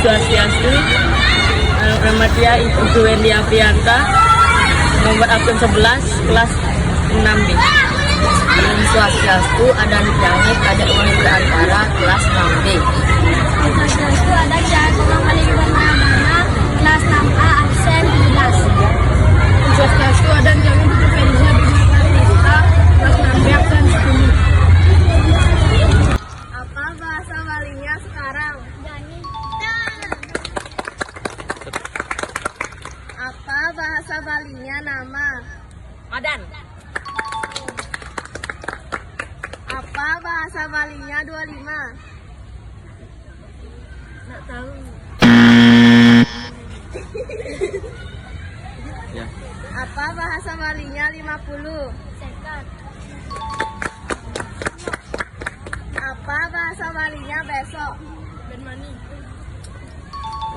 Swastiastu. Nama dia Ibu Wendy Aprianta, nomor absen 11, kelas 6B. Om Swastiastu, ada Nijamit, ada Uang Berantara, kelas 6B. Om Swastiastu, ada Jayakumar Malingbanana, kelas 6A, absen 11. Om Swastiastu, ada Jamin Putu Felicia Bima Kartista, kelas 6B, absen 10. Apa bahasa Balinya sekarang? Apa bahasa Balinya nama? Madan. Apa bahasa Balinya 25? Nggak tahu. Ya. Apa bahasa Balinya 50? Sekat. Apa bahasa Balinya besok? Benmani.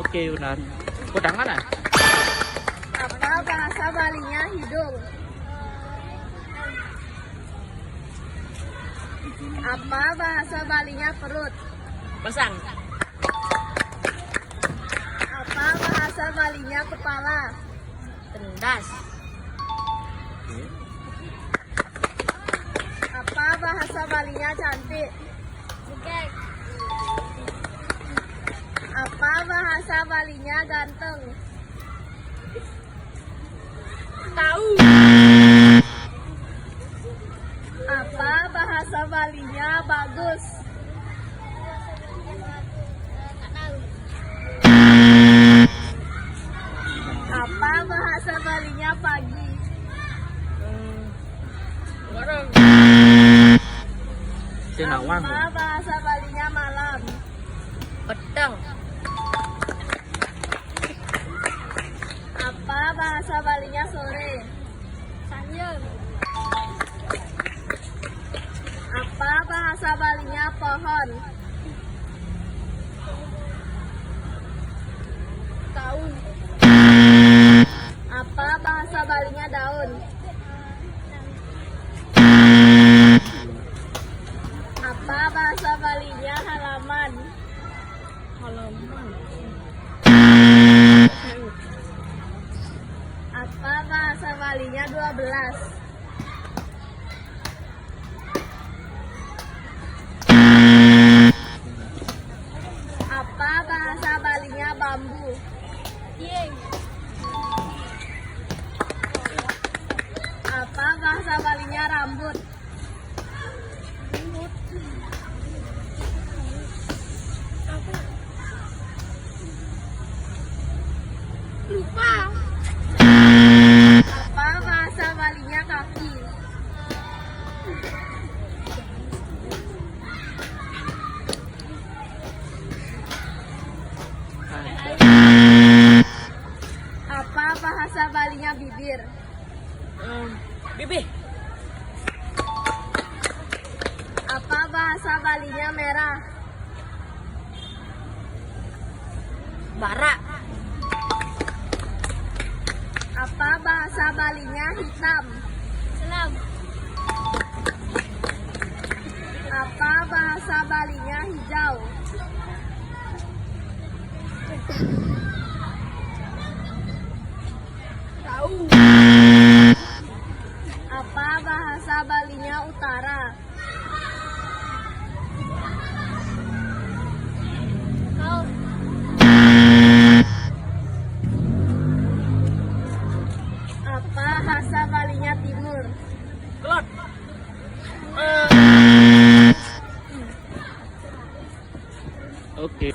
Oke, Unan. Kodang mana? Apa bahasa Balinya hidung? Apa bahasa Balinya perut? Pasang. Apa bahasa Balinya kepala? Tendas. Apa bahasa Balinya cantik? Bukek. Apa bahasa Balinya ganteng? Tahu. Apa bahasa Balinya bagus? Apa bahasa Balinya pagi? Cenawang. Apa bahasa Balinya malam? Pedang. Apa bahasa Balinya sore? Sanyem. Apa bahasa Balinya pohon? Daun. Apa bahasa Balinya daun? Apa bahasa Balinya halaman? Halaman. Apa bahasa Balinya 12? Apa bahasa Balinya bambu? Apa bahasa Balinya rambut? Lupa. Apa bahasa Balinya kaki? Apa bahasa Balinya bibir? Bibi. Apa bahasa Balinya merah? Bara. Apa bahasa Balinya hitam? Selam. Apa bahasa Balinya hijau? Tahu. Apa bahasa Balinya utara? Kau. Apa bahasa Balinya timur? Kelot. Oke.